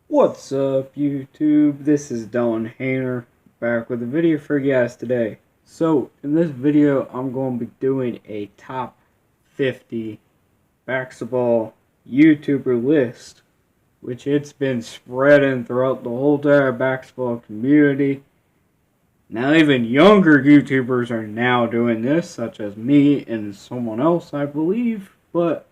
What's up, YouTube? This is Don Hayner, back with a video for you guys today. So, in this video, I'm going to be doing a top 50 basketball YouTuber list, which it's been spreading throughout the whole entire basketball community. Now, even younger YouTubers are now doing this, such as me and someone else, I believe, but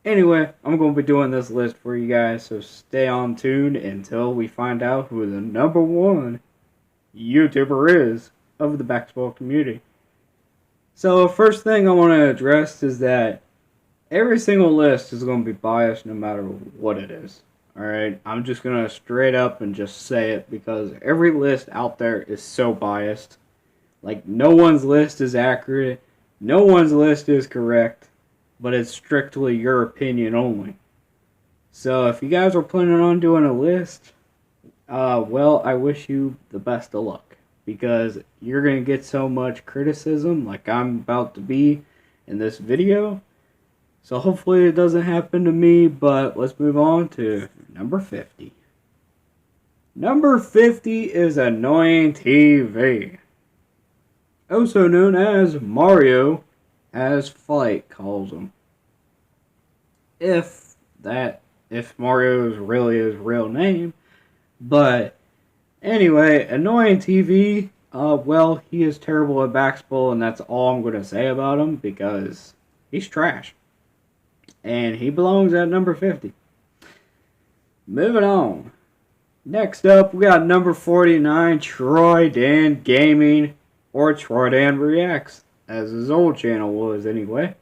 anyway, I'm going to be doing this list for you guys, so stay on tuned until we find out who the number one YouTuber is of the basketball community. So, first thing I want to address is that every single list is going to be biased no matter what it is. Alright, I'm just going to straight up and just say it because every list out there is so biased. Like, no one's list is accurate, no one's list is correct, but it's strictly your opinion only. So if you guys are planning on doing a list, well, I wish you the best of luck, because you're going to get so much criticism like I'm about to be in this video. So hopefully it doesn't happen to me, but let's move on to number 50. Number 50 is Annoying TV, also known as Mario, as Flight calls him. If Mario is really his real name. But anyway, Annoying TV, well, he is terrible at basketball, and that's all I'm going to say about him, because he's trash. And he belongs at number 50. Moving on. Next up, we got number 49, Troy Dan Gaming, or Troy Dan Reacts, as his old channel was anyway.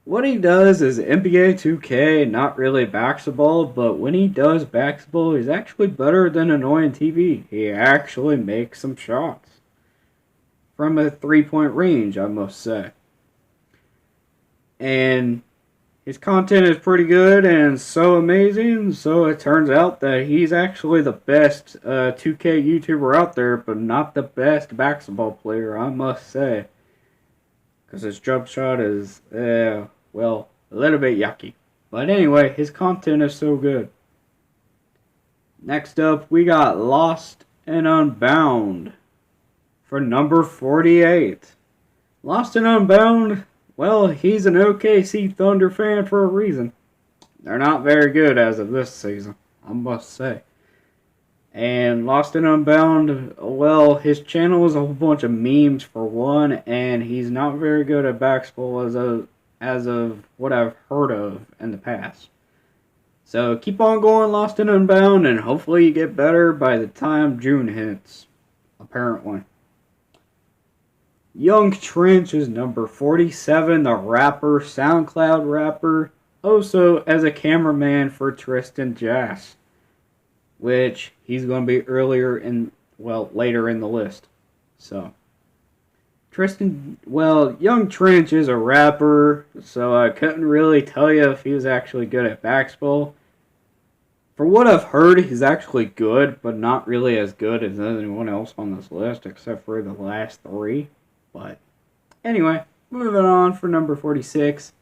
What he does is NBA 2K, not really basketball, but when he does basketball, he's actually better than Annoying TV. He actually makes some shots from a three-point range, I must say. And his content is pretty good and so amazing, so it turns out that he's actually the best 2K YouTuber out there, but not the best basketball player, I must say. Because his jump shot is, well, a little bit yucky. But anyway, his content is so good. Next up, we got Lost and Unbound for number 48. Lost and Unbound, well, he's an OKC Thunder fan for a reason. They're not very good as of this season, I must say. And Lost and Unbound, well, his channel is a whole bunch of memes for one, and he's not very good at basketball as of what I've heard of in the past. So keep on going, Lost and Unbound, and hopefully you get better by the time June hits, apparently. Young Trench is number 47, the rapper, SoundCloud rapper, also as a cameraman for Tristan Jass, which he's going to be later in the list. So, Young Trench is a rapper, so I couldn't really tell you if he was actually good at basketball. For what I've heard, he's actually good, but not really as good as anyone else on this list, except for the last three. But, anyway, moving on for number 46.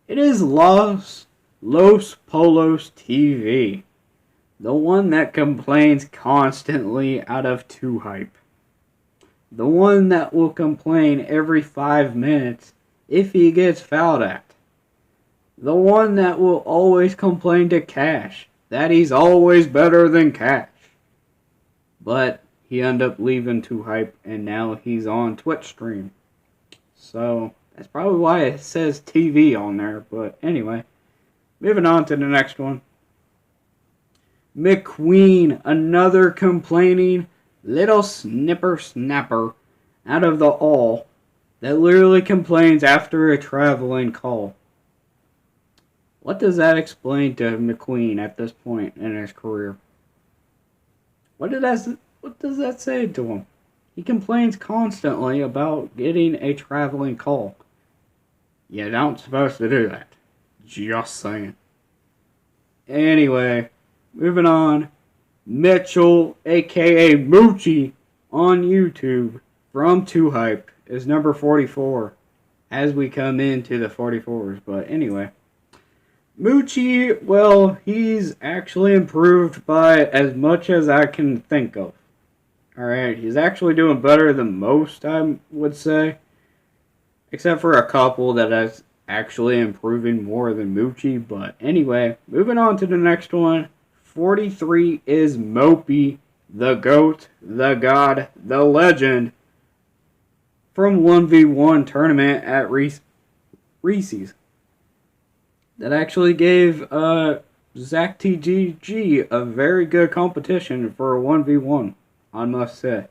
It is Los Polos TV. The one that complains constantly out of 2Hype. The one that will complain every 5 minutes if he gets fouled at. The one that will always complain to Cash that he's always better than Cash. But he ended up leaving 2Hype and now he's on Twitch stream. So that's probably why it says TV on there. But anyway, moving on to the next one. McQueen, another complaining little snapper out of the all that literally complains after a traveling call. What does that explain to McQueen at this point in his career? What does that say to him? He complains constantly about getting a traveling call. You're not supposed to do that. Just saying. Anyway, moving on. Mitchell, aka Moochie, on YouTube from 2Hype is number 44 as we come into the 44s. But anyway, Moochie, well, he's actually improved by as much as I can think of. Alright, he's actually doing better than most, I would say. Except for a couple that is actually improving more than Moochie. But anyway, moving on to the next one. 43 is Mopey, the GOAT, the God, the Legend. From 1v1 tournament at Reese's. That actually gave Zack Tdg a very good competition for a 1v1, I must say.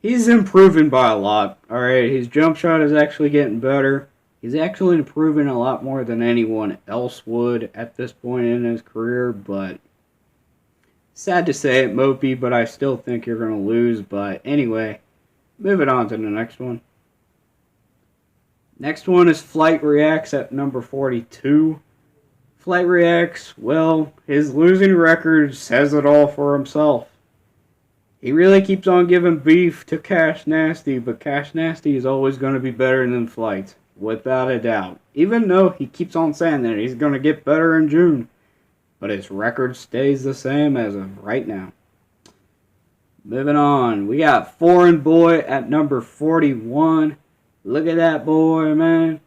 He's improving by a lot, alright? His jump shot is actually getting better. He's actually improving a lot more than anyone else would at this point in his career, but sad to say it, Mopey, but I still think you're going to lose. But anyway, moving on to the next one. Next one is Flight Reacts at number 42. Flight Reacts, well, his losing record says it all for himself. He really keeps on giving beef to Cash Nasty, but Cash Nasty is always going to be better than Flight, without a doubt. Even though he keeps on saying that he's going to get better in June, but his record stays the same as of right now. Moving on, we got Foreign Boy at number 41. Look at that boy, man.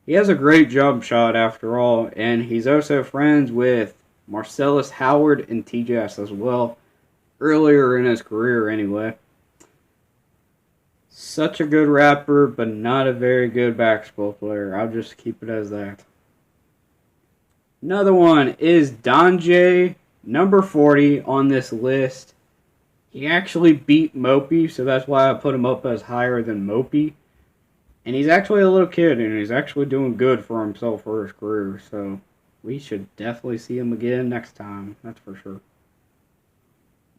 He has a great jump shot after all, and he's also friends with Marcellus Howard and TJS as well, earlier in his career anyway. Such a good rapper, but not a very good basketball player. I'll just keep it as that. Another one is Tdg, number 40 on this list. He actually beat Mopey, so that's why I put him up as higher than Mopey. And he's actually a little kid, and he's actually doing good for himself for his career. So we should definitely see him again next time. That's for sure.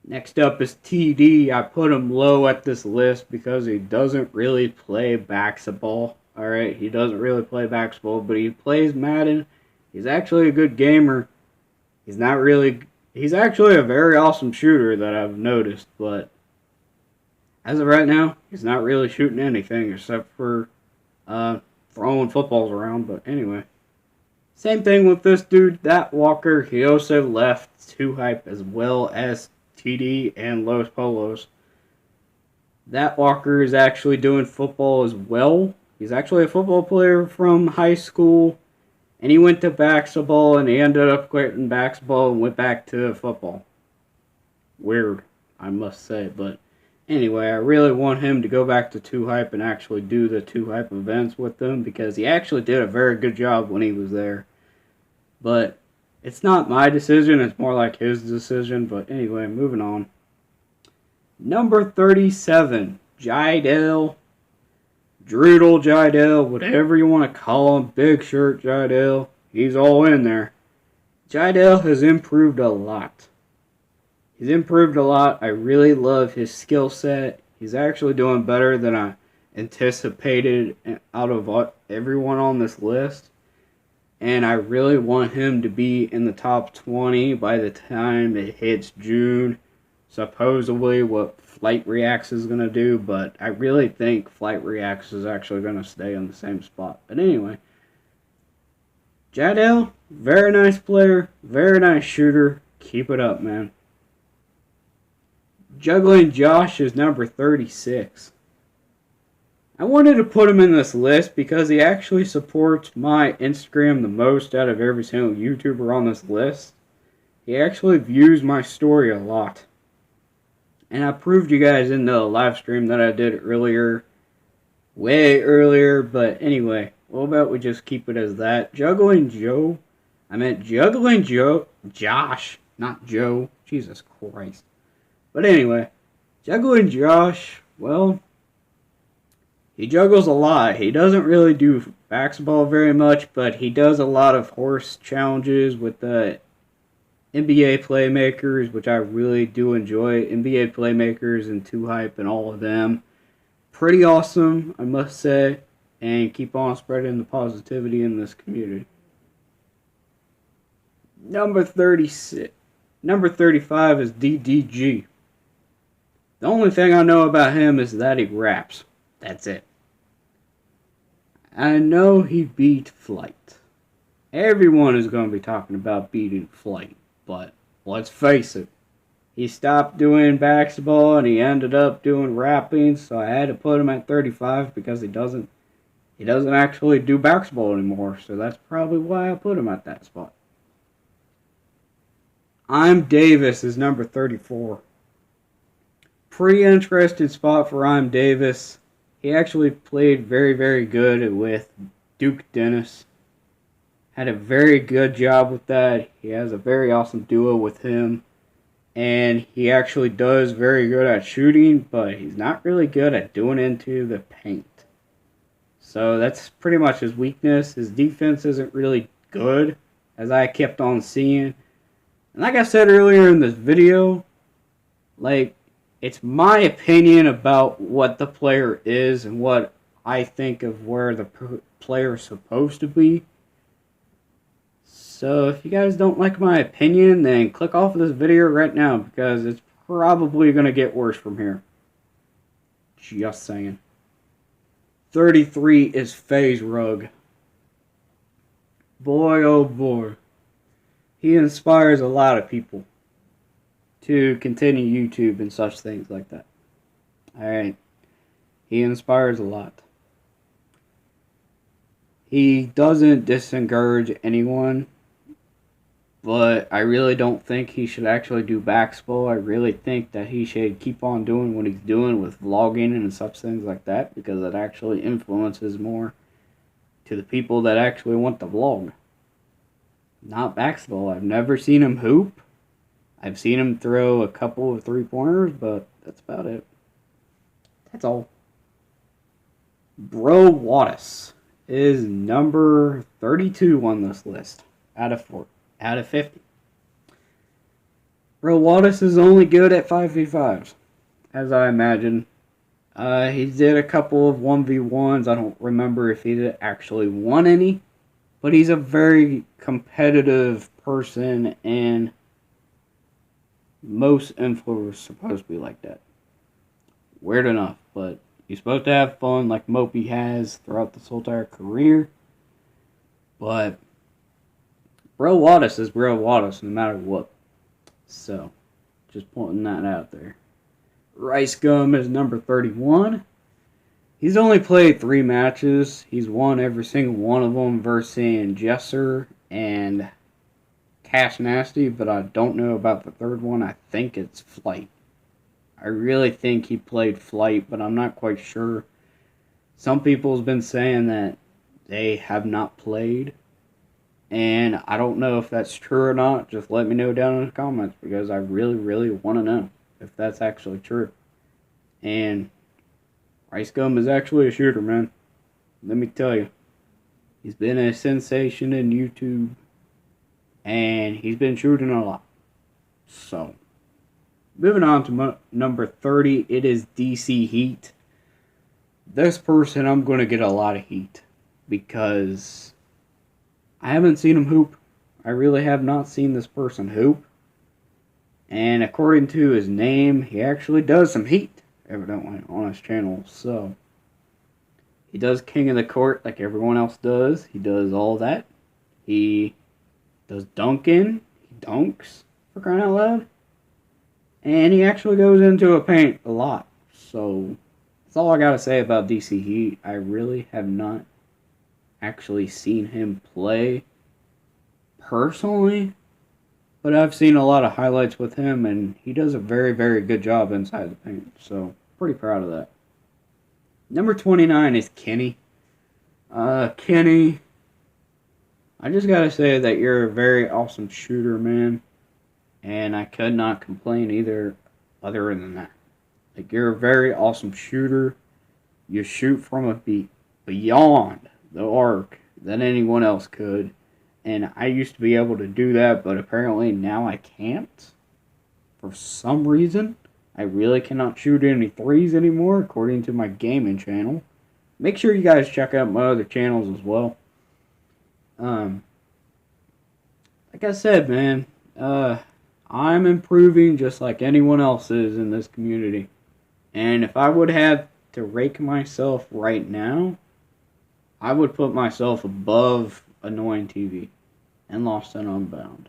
Next up is TD. I put him low at this list because he doesn't really play basketball. Alright, he doesn't really play basketball, but he plays Madden. He's actually a good gamer. He's actually a very awesome shooter that I've noticed, but as of right now, he's not really shooting anything except for throwing footballs around. But anyway, same thing with this dude, That Walker. He also left 2 Hype as well as TD and Los Polos. That Walker is actually doing football as well. He's actually a football player from high school, and he went to basketball, and he ended up quitting basketball and went back to football. Weird, I must say, but anyway, I really want him to go back to 2 Hype and actually do the 2 Hype events with them, because he actually did a very good job when he was there. But it's not my decision, it's more like his decision. But anyway, moving on. Number 37, Jai Del Dreedle, Jai Del, whatever you want to call him, Big Shirt Jai Del, he's all in there. Jai Del has improved a lot. He's improved a lot. I really love his skill set. He's actually doing better than I anticipated out of everyone on this list. And I really want him to be in the top 20 by the time it hits June. Supposedly what Flight Reacts is going to do, but I really think Flight Reacts is actually going to stay in the same spot. But anyway, Jai Del, very nice player, very nice shooter. Keep it up, man. Juggling Josh is number 36. I wanted to put him in this list because he actually supports my Instagram the most out of every single YouTuber on this list. He actually views my story a lot. And I proved you guys in the live stream that I did earlier. Way earlier, but anyway. What about we just keep it as that? Juggling Joe. I meant Juggling Josh, not Joe. Jesus Christ. But anyway, Juggling Josh, well, he juggles a lot. He doesn't really do basketball very much, but he does a lot of horse challenges with the NBA Playmakers, which I really do enjoy. NBA Playmakers and 2 Hype and all of them. Pretty awesome, I must say. And keep on spreading the positivity in this community. Number 36. Number 35 is DDG. The only thing I know about him is that he raps. That's it. I know he beat Flight. Everyone is going to be talking about beating Flight, but let's face it, he stopped doing basketball and he ended up doing rapping, so I had to put him at 35 because he doesn't actually do basketball anymore, so that's probably why I put him at that spot. I'm Davis is number 34. Pretty interesting spot for I'm Davis. He actually played very, very good with Duke Dennis. Had a very good job with that. He has a very awesome duo with him. And he actually does very good at shooting, but he's not really good at doing into the paint. So that's pretty much his weakness. His defense isn't really good, as I kept on seeing. And like I said earlier in this video, like, it's my opinion about what the player is and what I think of where the player is supposed to be. So if you guys don't like my opinion, then click off of this video right now, because it's probably going to get worse from here. Just saying. 33 is FaZe Rug. Boy, oh boy. He inspires a lot of people to continue YouTube and such things like that. Alright. He inspires a lot. He doesn't discourage anyone, but I really don't think he should actually do basketball. I really think that he should keep on doing what he's doing with vlogging and such things like that, because it actually influences more to the people that actually want to vlog. Not basketball. I've never seen him hoop. I've seen him throw a couple of three-pointers, but that's about it. That's all. Bro Wattis is number 32 on this list out of 50. Bro Wattis is only good at 5v5s, as I imagine. He did a couple of 1v1s. I don't remember if he actually won any, but he's a very competitive person, and most influencers are supposed to be like that. Weird enough, but you're supposed to have fun like Mopey has throughout this whole entire career. But Bro Wattis is Bro Wattis no matter what. So, just pointing that out there. Rice Gum is number 31. He's only played 3 matches. He's won every single one of them versus Jesser and Cash Nasty, but I don't know about the third one. I think it's Flight. I really think he played Flight, but I'm not quite sure. Some people have been saying that they have not played, and I don't know if that's true or not. Just let me know down in the comments, because I really, really want to know if that's actually true. And Rice Gum is actually a shooter, man. Let me tell you. He's been a sensation in YouTube, and he's been shooting a lot. So, moving on to number 30, it is DC Heat. This person, I'm going to get a lot of heat, because I haven't seen him hoop. I really have not seen this person hoop. And according to his name, he actually does some heat, evidently, on his channel. So, he does King of the Court like everyone else does. He does all that. He does dunking. He dunks, for crying out loud. And he actually goes into a paint a lot. So, that's all I gotta say about DC Heat. I really have not actually seen him play personally, but I've seen a lot of highlights with him, and he does a very, very good job inside the paint. So, pretty proud of that. Number 29 is Kenny. Kenny, I just gotta say that you're a very awesome shooter, man. And I could not complain either, other than that. Like, you're a very awesome shooter. You shoot from a beat beyond the arc than anyone else could. And I used to be able to do that, but apparently now I can't. For some reason, I really cannot shoot any threes anymore, according to my gaming channel. Make sure you guys check out my other channels as well. Like I said, man, I'm improving just like anyone else is in this community. And if I would have to rank myself right now, I would put myself above Annoying TV. and Lost and Unbound.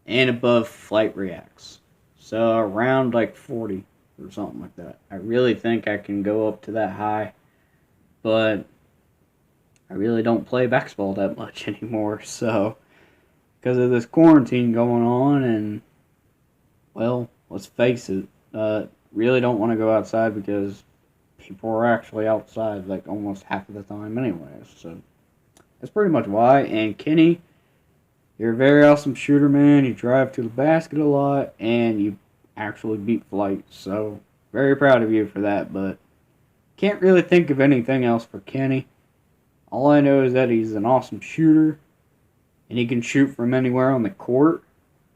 And above Flight Reacts. So around like 40 or something like that. I really think I can go up to that high. But I really don't play basketball that much anymore. So because of this quarantine going on, and well, let's face it, really don't want to go outside because people are actually outside like almost half of the time anyways. So that's pretty much why. And Kenny, you're a very awesome shooter, man. You drive to the basket a lot, and you actually beat Flight. So very proud of you for that, but can't really think of anything else for Kenny. All I know is that he's an awesome shooter, and he can shoot from anywhere on the court.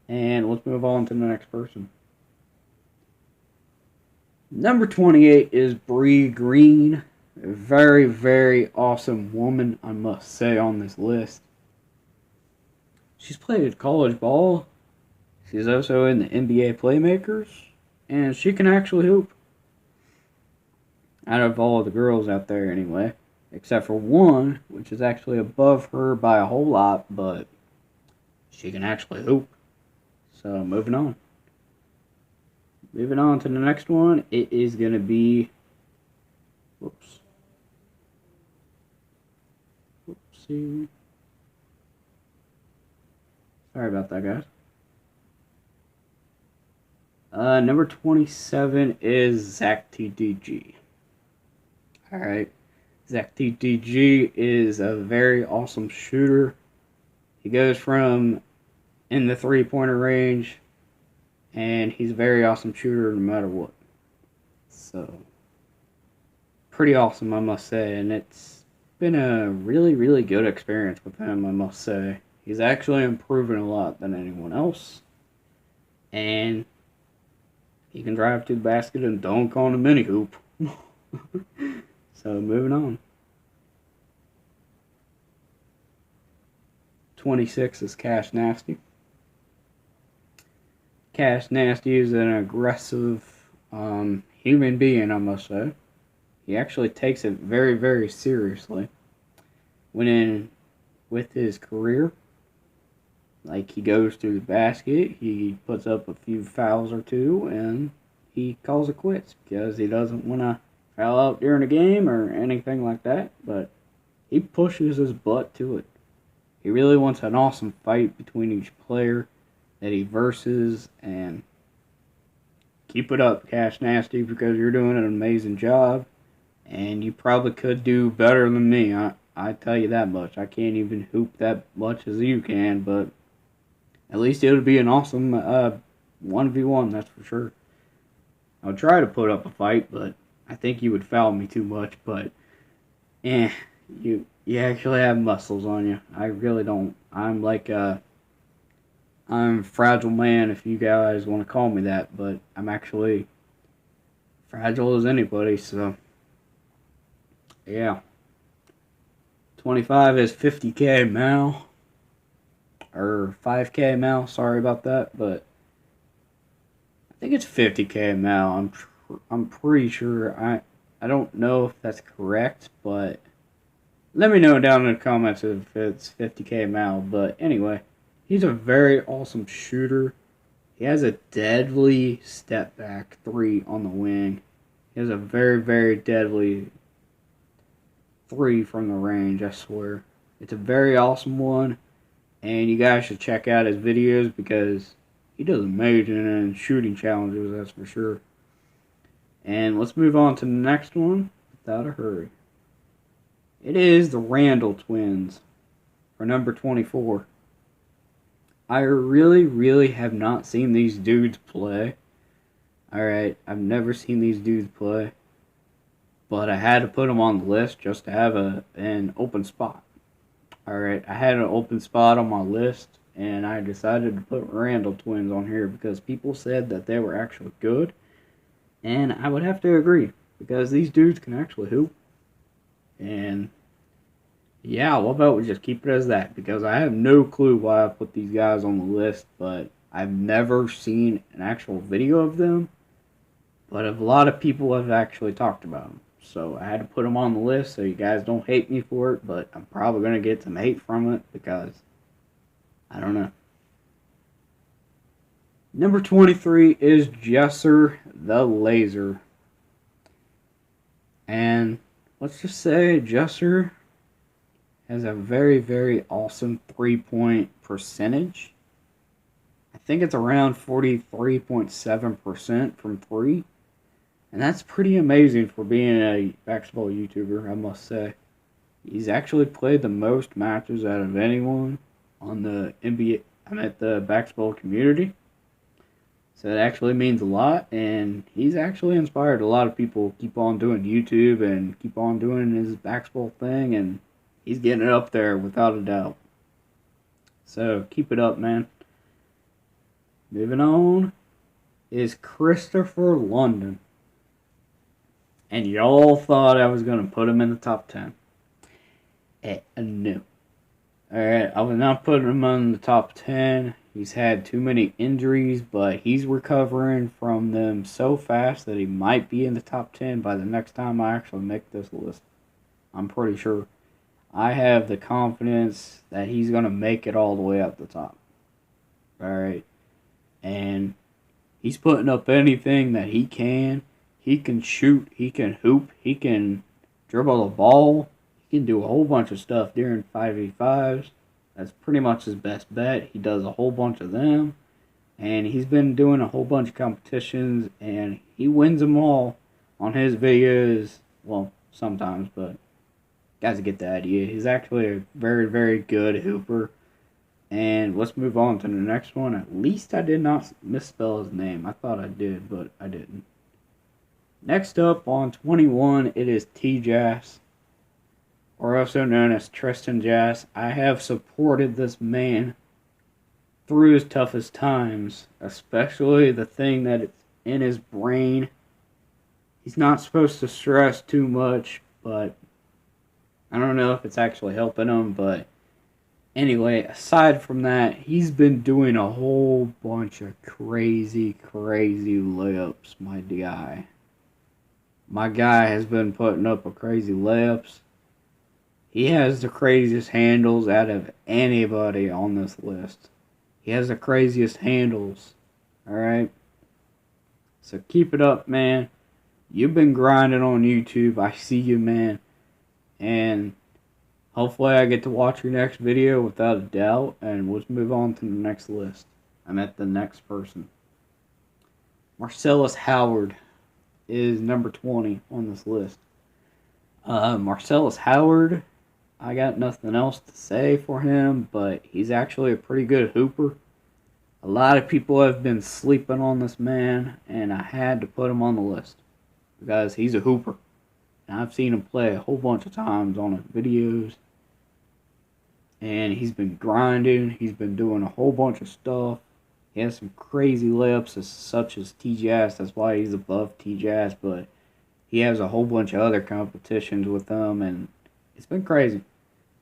And let's move on to the next person. Number 28 is Bree Green. A very, very awesome woman, I must say, on this list. She's played college ball. She's also in the NBA Playmakers. And she can actually hoop. Out of all the girls out there, anyway. Except for one, which is actually above her by a whole lot, but she can actually hoop. So, moving on. Moving on to the next one, it is going to be... Whoopsie. Sorry about that, guys. Number 27 is Zack Tdg. Alright. Zack Tdg is a very awesome shooter. He goes from in the three-pointer range, and he's a very awesome shooter no matter what. So, pretty awesome, I must say, and it's been a really, really good experience with him, I must say. He's actually improving a lot than anyone else, and he can drive to the basket and dunk on a mini hoop. So, moving on. 26 is Cash Nasty. Cash Nasty is an aggressive human being, I must say. He actually takes it very, very seriously. Went in with his career. Like, he goes to the basket, he puts up a few fouls or two, and he calls it quits because he doesn't want to foul out during a game or anything like that, but he pushes his butt to it. He really wants an awesome fight between each player that he versus, and keep it up, Cash Nasty, because you're doing an amazing job, and you probably could do better than me. I tell you that much. I can't even hoop that much as you can, but at least it would be an awesome 1v1, that's for sure. I'll try to put up a fight, but I think you would foul me too much, but you actually have muscles on you. I really don't. I'm like I'm a fragile man, if you guys want to call me that, but I'm actually fragile as anybody, so yeah. 25 is 50K Mal, or 5K Mal, sorry about that, but I think it's 50K Mal. I'm pretty sure. I don't know if that's correct, but let me know down in the comments if it's 50K Mal. But anyway, he's a very awesome shooter. He has a deadly step back three on the wing. He has a very, very deadly three from the range, I swear. It's a very awesome one, and you guys should check out his videos because he does amazing in shooting challenges, that's for sure. And let's move on to the next one without a hurry. It is the Randall Twins for number 24. I really, really have not seen these dudes play. Alright, I've never seen these dudes play. But I had to put them on the list just to have an open spot. Alright, I had an open spot on my list, and I decided to put Randall Twins on here because people said that they were actually good. And I would have to agree, because these dudes can actually hoop. And yeah, what about we just keep it as that? Because I have no clue why I put these guys on the list, but I've never seen an actual video of them. But a lot of people have actually talked about them. So I had to put them on the list so you guys don't hate me for it, but I'm probably going to get some hate from it because I don't know. Number 23 is Jesser the Laser. And let's just say Jesser has a very, very awesome 3-point percentage. I think it's around 43.7% from 3. And that's pretty amazing for being a basketball YouTuber, I must say. He's actually played the most matches out of anyone on the the basketball community. So it actually means a lot, and he's actually inspired a lot of people to keep on doing YouTube and keep on doing his basketball thing, and he's getting it up there without a doubt. So keep it up, man. Moving on is Christopher London. And y'all thought I was going to put him in the top 10. No. Alright, I was not putting him in the top 10. He's had too many injuries, but he's recovering from them so fast that he might be in the top 10 by the next time I actually make this list. I'm pretty sure. I have the confidence that he's going to make it all the way up the top. Alright. And he's putting up anything that he can. He can shoot, he can hoop, he can dribble the ball. He can do a whole bunch of stuff during 5v5s. That's pretty much his best bet. He does a whole bunch of them. And he's been doing a whole bunch of competitions. And he wins them all on his videos. Well, sometimes, but guys get the idea. He's actually a very, very good hooper. And let's move on to the next one. At least I did not misspell his name. I thought I did, but I didn't. Next up on 21, it is Tdg, or also known as Tristan Jass. I have supported this man through his toughest times, especially the thing that it's in his brain. He's not supposed to stress too much, but I don't know if it's actually helping him. But anyway, aside from that, he's been doing a whole bunch of crazy layups, my guy. My guy has been putting up a crazy layups. He has the craziest handles out of anybody on this list. He has the craziest handles. Alright? So keep it up, man. You've been grinding on YouTube. I see you, man. And hopefully I get to watch your next video without a doubt. And let's move on to the next list. I'm at the next person. Marcellus Howard is number 20 on this list. Marcellus Howard, I got nothing else to say for him, but he's actually a pretty good hooper. A lot of people have been sleeping on this man, and I had to put him on the list because he's a hooper. And I've seen him play a whole bunch of times on his videos, and he's been grinding. He's been doing a whole bunch of stuff. He has some crazy layups such as Tdg. That's why he's above Tdg. But he has a whole bunch of other competitions with them, and it's been crazy.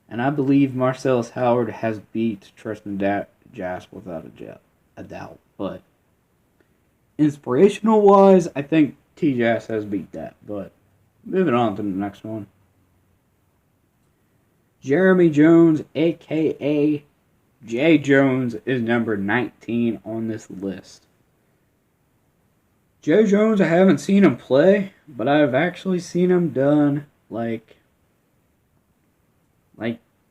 And I believe Marcellus Howard has beat Tristan Jass without a doubt. But inspirational wise, I think Tdg has beat that. But moving on to the next one. Jeremy Jones, aka Jay Jones, is number 19 on this list. Jay Jones, I haven't seen him play, but I've actually seen him done, like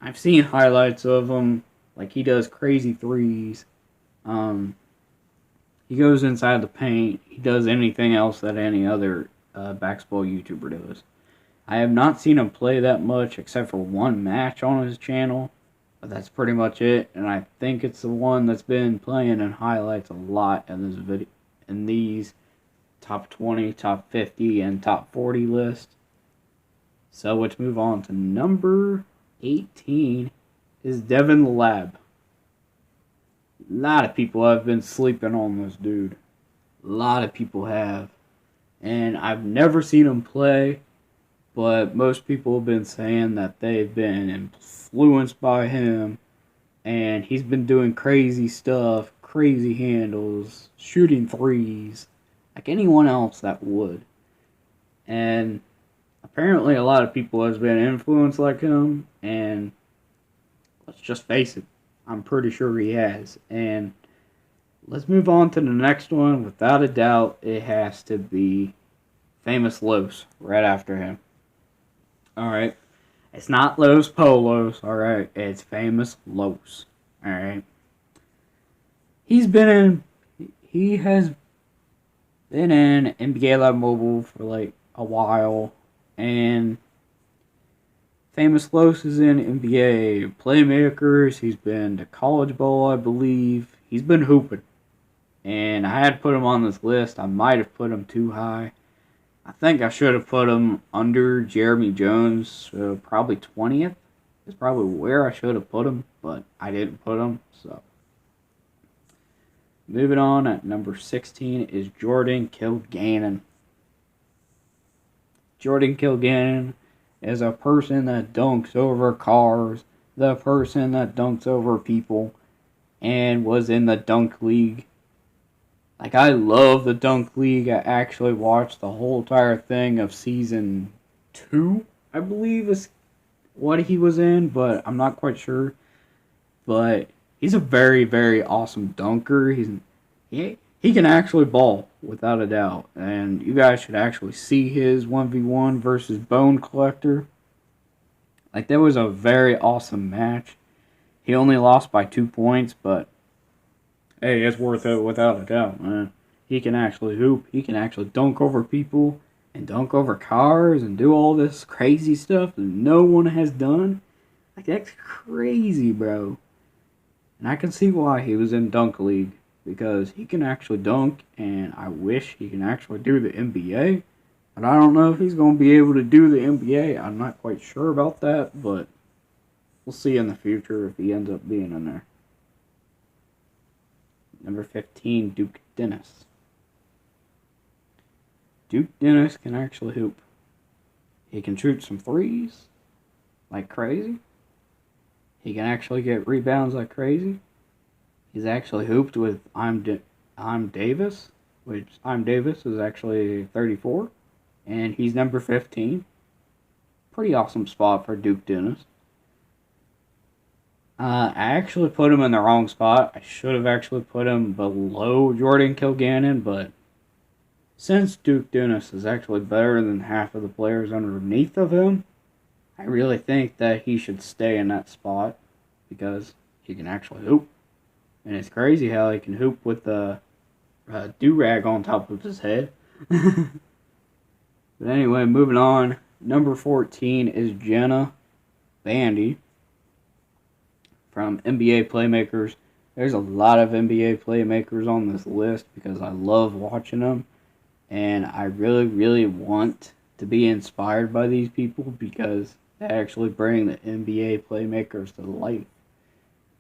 I've seen highlights of him, like he does crazy threes. He goes inside the paint. He does anything else that any other basketball YouTuber does. I have not seen him play that much except for one match on his channel. But that's pretty much it, and I think it's the one that's been playing in highlights a lot in this video, in these top 20, top 50, and top 40 lists. So let's move on to number 18 is Devon Lab. A lot of people have been sleeping on this dude. A lot of people have. And I've never seen him play, but most people have been saying that they've been influenced by him, and he's been doing crazy stuff, crazy handles, shooting threes, like anyone else that would. And apparently a lot of people has been influenced like him, and let's just face it, I'm pretty sure he has. And let's move on to the next one. Without a doubt, it has to be Famous Los right after him. Alright. It's not Los Polos, alright. It's Famous Los. Alright. He has been in NBA Live Mobile for like a while. And Famous Los is in NBA Playmakers. He's been to College Bowl, I believe. He's been hooping. And I had to put him on this list. I might have put him too high. I think I should have put him under Jeremy Jones, probably 20th. Is probably where I should have put him, but I didn't put him, so. Moving on, at number 16 is Jordan Kilgannon. Jordan Kilgannon is a person that dunks over cars, the person that dunks over people, and was in the Dunk League. Like, I love the Dunk League. I actually watched the whole entire thing of season 2, I believe is what he was in, but I'm not quite sure. But he's a very, very awesome dunker. He can actually ball, without a doubt. And you guys should actually see his 1v1 versus Bone Collector. Like, that was a very awesome match. He only lost by 2 points, but hey, it's worth it without a doubt, man. He can actually hoop. He can actually dunk over people and dunk over cars and do all this crazy stuff that no one has done. Like, that's crazy, bro. And I can see why he was in Dunk League, because he can actually dunk, and I wish he can actually do the NBA. But I don't know if he's going to be able to do the NBA. I'm not quite sure about that, but we'll see in the future if he ends up being in there. Number 15, Duke Dennis. Duke Dennis can actually hoop. He can shoot some threes like crazy. He can actually get rebounds like crazy. He's actually hooped with I'm Davis, which I'm Davis is actually 34, and he's number 15. Pretty awesome spot for Duke Dennis. I actually put him in the wrong spot. I should have actually put him below Jordan Kilgannon, but since Duke Dennis is actually better than half of the players underneath of him, I really think that he should stay in that spot because he can actually hoop. And it's crazy how he can hoop with the do-rag on top of his head. But anyway, moving on. Number 14 is Jenna Bandy from NBA Playmakers. There's a lot of NBA Playmakers on this list because I love watching them. And I really, really want to be inspired by these people because they actually bring the NBA Playmakers to life.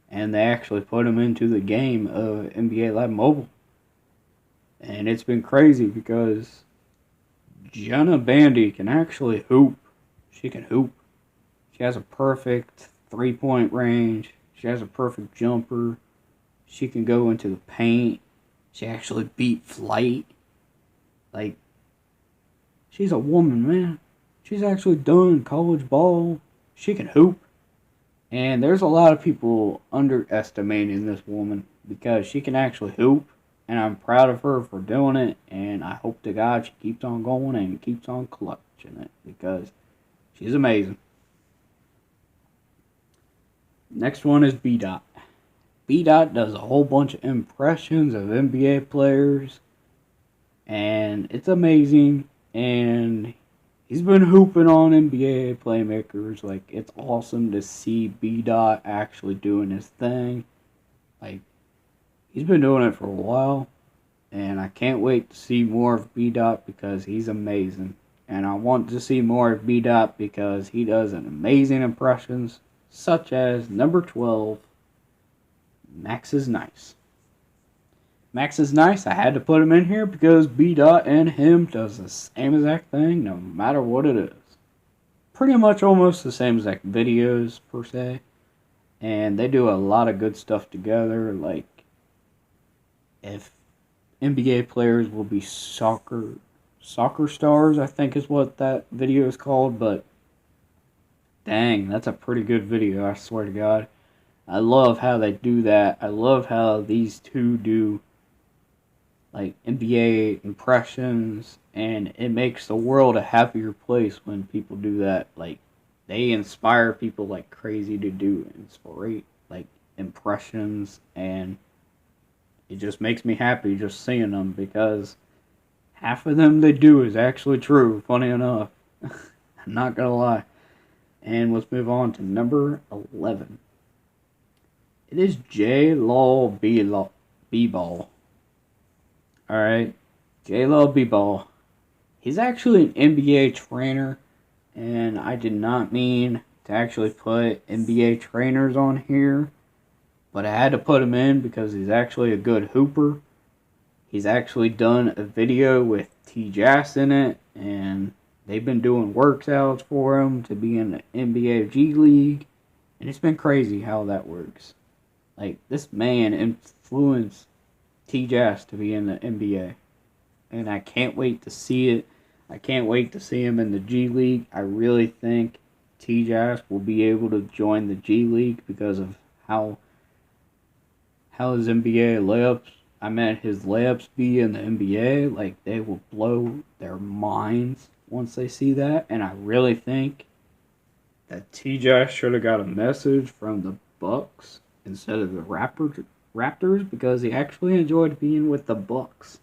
And they actually put them into the game of NBA Live Mobile. And it's been crazy because Jenna Bandy can actually hoop. She can hoop. She has a perfect three-point range. She has a perfect jumper. She can go into the paint. She actually beat Flight. Like, she's a woman, man. She's actually done college ball. She can hoop. And there's a lot of people underestimating this woman because she can actually hoop. And I'm proud of her for doing it. And I hope to God she keeps on going and keeps on clutching it because she's amazing. Next one is B-Dot. B-Dot does a whole bunch of impressions of NBA players. And it's amazing. And he's been hooping on NBA Playmakers. Like, it's awesome to see B-Dot actually doing his thing. Like, he's been doing it for a while. And I can't wait to see more of B-Dot because he's amazing. And I want to see more of B-Dot because he does an amazing impressions. Such as number 12, Max is Nice. Max is Nice, I had to put him in here because B-Dot and him does the same exact thing no matter what it is. Pretty much almost the same exact videos per se. And they do a lot of good stuff together. Like, if NBA players will be soccer stars, I think is what that video is called, but dang, that's a pretty good video, I swear to God. I love how they do that. I love how these two do like NBA impressions, and it makes the world a happier place when people do that. Like, they inspire people like crazy to do like impressions, and it just makes me happy just seeing them, because half of them they do is actually true, funny enough. I'm not gonna lie. And let's move on to number 11. It is J-Law B-Ball. Alright, J-Law B-Ball. He's actually an NBA trainer, and I did not mean to actually put NBA trainers on here, but I had to put him in because he's actually a good hooper. He's actually done a video with Tdg in it, and they've been doing workouts for him to be in the NBA G League, and it's been crazy how that works. Like, this man influenced Tdg to be in the NBA, and I can't wait to see it. I can't wait to see him in the G League. I really think Tdg will be able to join the G League because of how his NBA layups, his layups be in the NBA, like, they will blow their minds once they see that. And I really think that Tdg should have got a message from the Bucks instead of the Raptors, because he actually enjoyed being with the Bucks,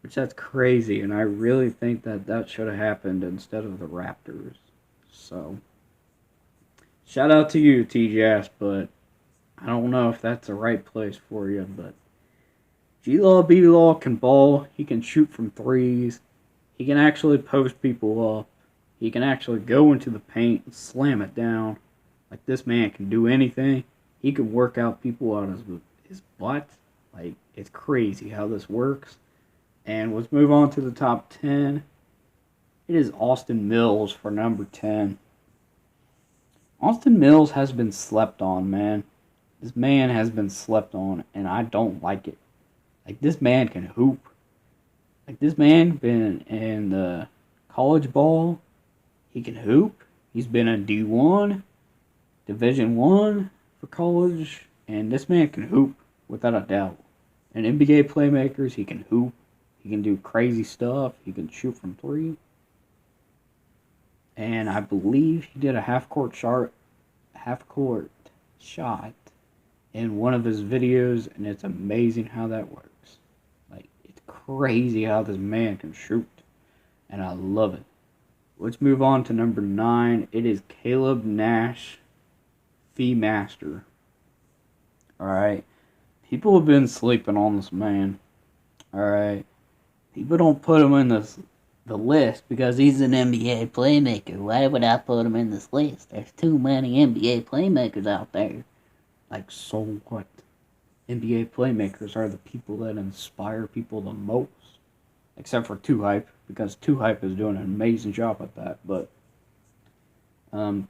which that's crazy, and I really think that should have happened instead of the Raptors. So, shout out to you, Tdg, but I don't know if that's the right place for you. But G-Law B-Law can ball. He can shoot from threes. He can actually post people up. He can actually go into the paint and slam it down. Like, this man can do anything. He can work out people out of his butt. Like, it's crazy how this works. And let's move on to the top 10. It is Austin Mills for number 10. Austin Mills has been slept on, man. This man has been slept on, and I don't like it. Like, this man can hoop. Like, this man been in the college ball. He can hoop. He's been in D1, Division 1 for college, and this man can hoop without a doubt. And NBA playmakers, he can hoop. He can do crazy stuff. He can shoot from three. And I believe he did a half-court shot in one of his videos, and it's amazing how that works. Like, it's crazy how this man can shoot, and I love it. Let's move on to number 9. It is Caleb Nash, Fee Master. Alright, people have been sleeping on this man. Alright, people don't put him in the list because he's an NBA playmaker. Why would I put him in this list? There's too many NBA playmakers out there. Like, so what? NBA playmakers are the people that inspire people the most. Except for 2Hype, because 2Hype is doing an amazing job at that. But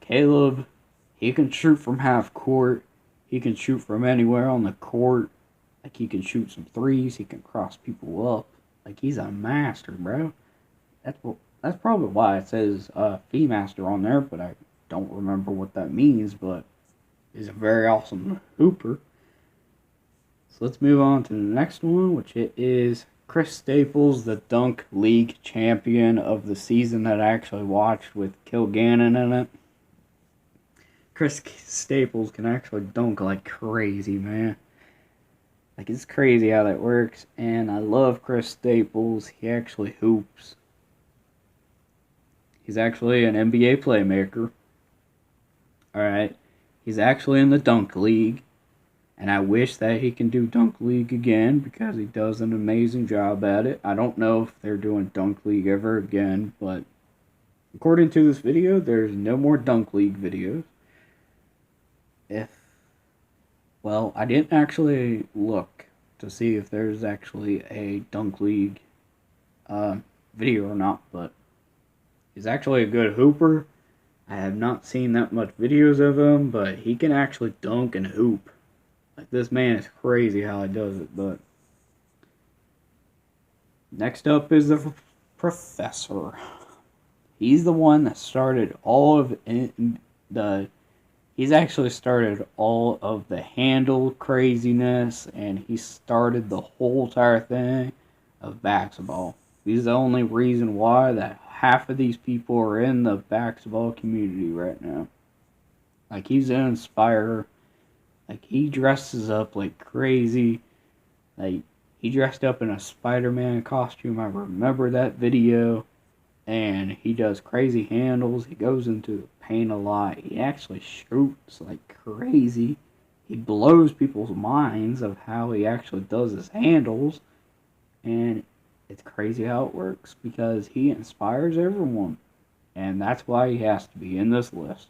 Caleb, he can shoot from half court. He can shoot from anywhere on the court. Like, he can shoot some threes. He can cross people up. Like, he's a master, bro. That's probably why it says Fee Master on there, but I don't remember what that means. But he's a very awesome hooper. So let's move on to the next one, which it is Chris Staples, the Dunk League champion of the season that I actually watched with Kilgannon in it. Chris Staples can actually dunk like crazy, man. Like, it's crazy how that works, and I love Chris Staples. He actually hoops. He's actually an NBA playmaker. Alright. He's actually in the Dunk League. And I wish that he can do Dunk League again, because he does an amazing job at it. I don't know if they're doing Dunk League ever again, but according to this video, there's no more Dunk League videos. Well, I didn't actually look to see if there's actually a Dunk League video or not, but he's actually a good hooper. I have not seen that much videos of him, but he can actually dunk and hoop. Like, this man is crazy how he does it. But next up is the Professor. He's the one that started all of the He's actually started all of the handle craziness, and he started the whole entire thing of basketball. He's the only reason why that half of these people are in the basketball community right now. Like, he's an inspirer. Like, he dresses up like crazy. Like, he dressed up in a Spider-Man costume. I remember that video. And he does crazy handles. He goes into the paint a lot. He actually shoots like crazy. He blows people's minds of how he actually does his handles. And it's crazy how it works because he inspires everyone. And that's why he has to be in this list.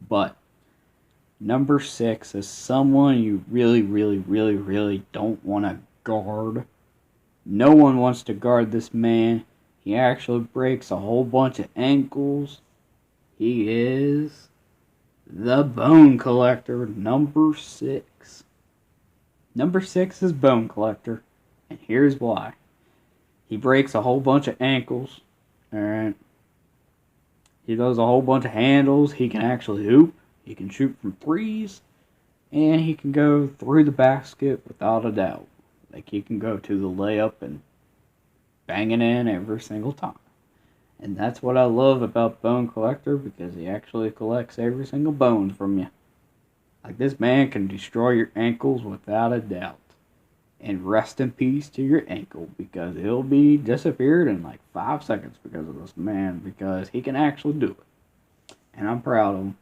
But number 6 is someone you really, really, really, really don't want to guard. No one wants to guard this man. He actually breaks a whole bunch of ankles. He is the Bone Collector, number 6. Number 6 is Bone Collector, and here's why. He breaks a whole bunch of ankles, alright? He does a whole bunch of handles. He can actually hoop. He can shoot from threes, and he can go through the basket without a doubt. Like, he can go to the layup and bang it in every single time. And that's what I love about Bone Collector, because he actually collects every single bone from you. Like, this man can destroy your ankles without a doubt. And rest in peace to your ankle, because it'll be disappeared in like 5 seconds because of this man, because he can actually do it. And I'm proud of him.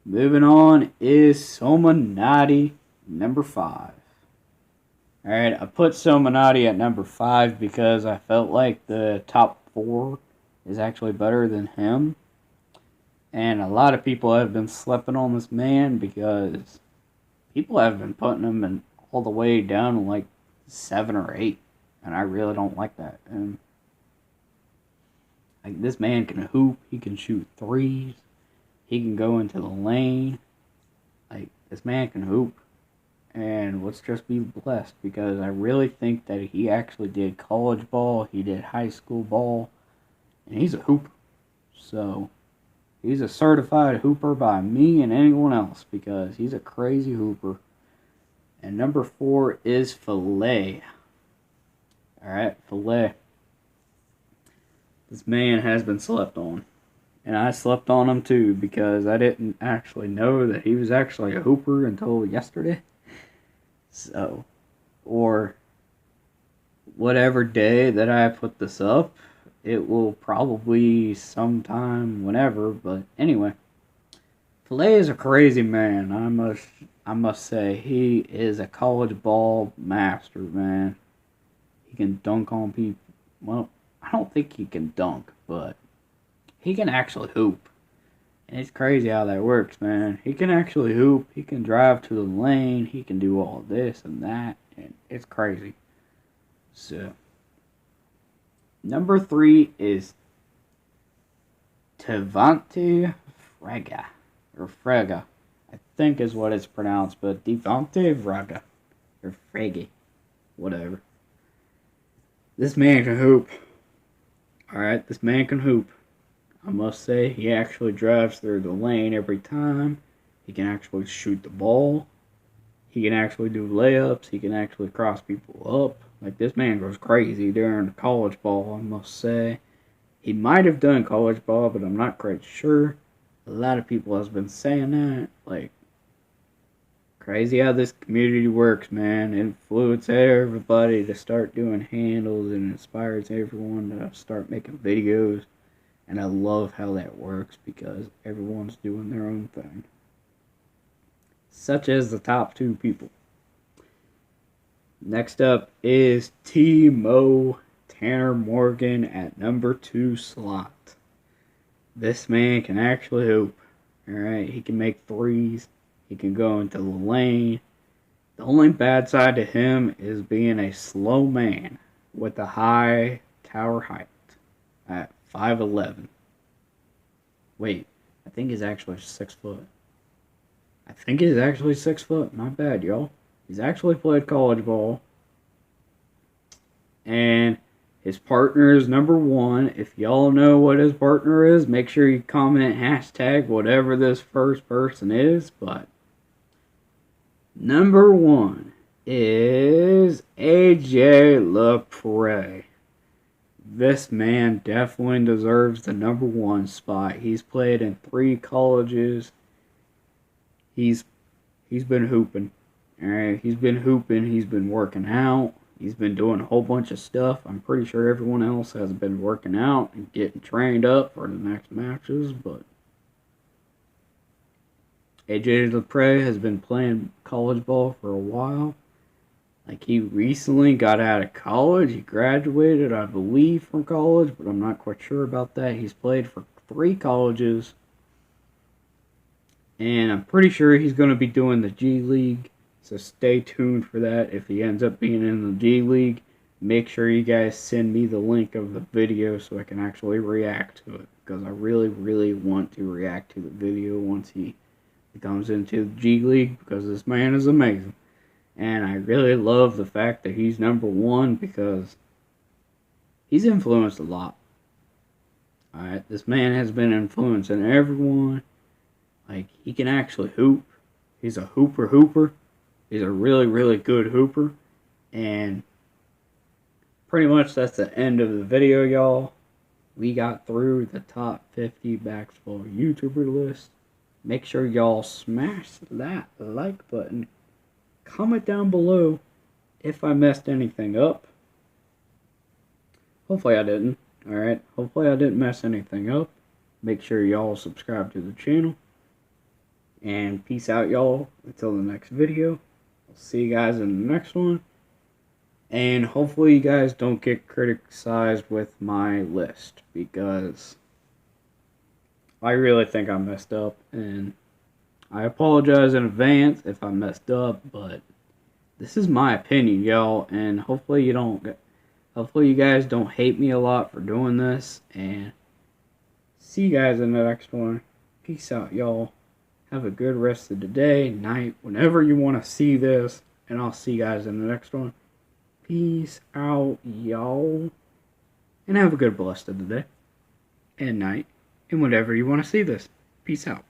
Moving on is Somanati, number 5. Alright, I put Somanati at number 5 because I felt like the top 4 is actually better than him. And a lot of people have been sleeping on this man because people have been putting him in all the way down to like 7 or 8. And I really don't like that. And like, this man can hoop, he can shoot threes, he can go into the lane. Like, this man can hoop. And let's just be blessed, because I really think that he actually did college ball, he did high school ball, and he's a hooper. So, he's a certified hooper by me and anyone else, because he's a crazy hooper. And number 4 is Filet. Alright, Filet. This man has been slept on. And I slept on him too, because I didn't actually know that he was actually a hooper until yesterday. So, or whatever day that I put this up, it will probably sometime whenever, but anyway. Filet is a crazy man, I must say. He is a college ball master, man. He can dunk on people. Well, I don't think he can dunk, but he can actually hoop. And it's crazy how that works, man. He can actually hoop, he can drive to the lane, he can do all this and that, and it's crazy. So, number 3 is Devonte Frega, or Frega, I think is what it's pronounced, but Devonte Frega, or Frege, whatever. This man can hoop. Alright, this man can hoop. I must say, he actually drives through the lane every time. He can actually shoot the ball. He can actually do layups. He can actually cross people up. Like, this man goes crazy during the college ball, I must say. He might have done college ball, but I'm not quite sure. A lot of people have been saying that. Like, crazy how this community works, man. It influences everybody to start doing handles, and inspires everyone to start making videos. And I love how that works, because everyone's doing their own thing. Such as the top 2 people. Next up is T-Mo Tanner Morgan at number 2 slot. This man can actually hoop. Alright, he can make threes. He can go into the lane. The only bad side to him is being a slow man with a high tower height at 5'11". Wait, I think he's actually 6 foot. I think he's actually 6 foot. Not bad, y'all. He's actually played college ball. And His partner is number 1. If y'all know what his partner is, make sure you comment hashtag whatever this first person is. But number 1 is AJ Leprae. This man definitely deserves the number 1 spot. He's played in 3 colleges. He's been hooping. Alright, he's been hooping, he's been working out, he's been doing a whole bunch of stuff. I'm pretty sure everyone else has been working out and getting trained up for the next matches, but AJ Leprae has been playing college ball for a while. Like, he recently got out of college. He graduated, I believe, from college, but I'm not quite sure about that. He's played for 3 colleges, and I'm pretty sure he's going to be doing the G League. So stay tuned for that. If he ends up being in the G League, make sure you guys send me the link of the video so I can actually react to it. Because I really, really want to react to the video once he comes into the G League. Because this man is amazing. And I really love the fact that he's number 1 because he's influenced a lot. Alright, this man has been influencing everyone. Like, he can actually hoop. He's a hooper. He's a really, really good hooper. And pretty much that's the end of the video, y'all. We got through the top 50 basketball YouTuber list. Make sure y'all smash that like button. Comment down below if I messed anything up. Hopefully I didn't. Alright, hopefully I didn't mess anything up. Make sure y'all subscribe to the channel. And peace out, y'all. Until the next video. I'll see you guys in the next one. And hopefully you guys don't get criticized with my list. Because I really think I messed up. And I apologize in advance if I messed up. But this is my opinion, y'all. And hopefully you guys don't hate me a lot for doing this. And see you guys in the next one. Peace out, y'all. Have a good rest of the day, night, whenever you want to see this. And I'll see you guys in the next one. Peace out, y'all. And have a good blessed of the day and night. And whenever you want to see this. Peace out.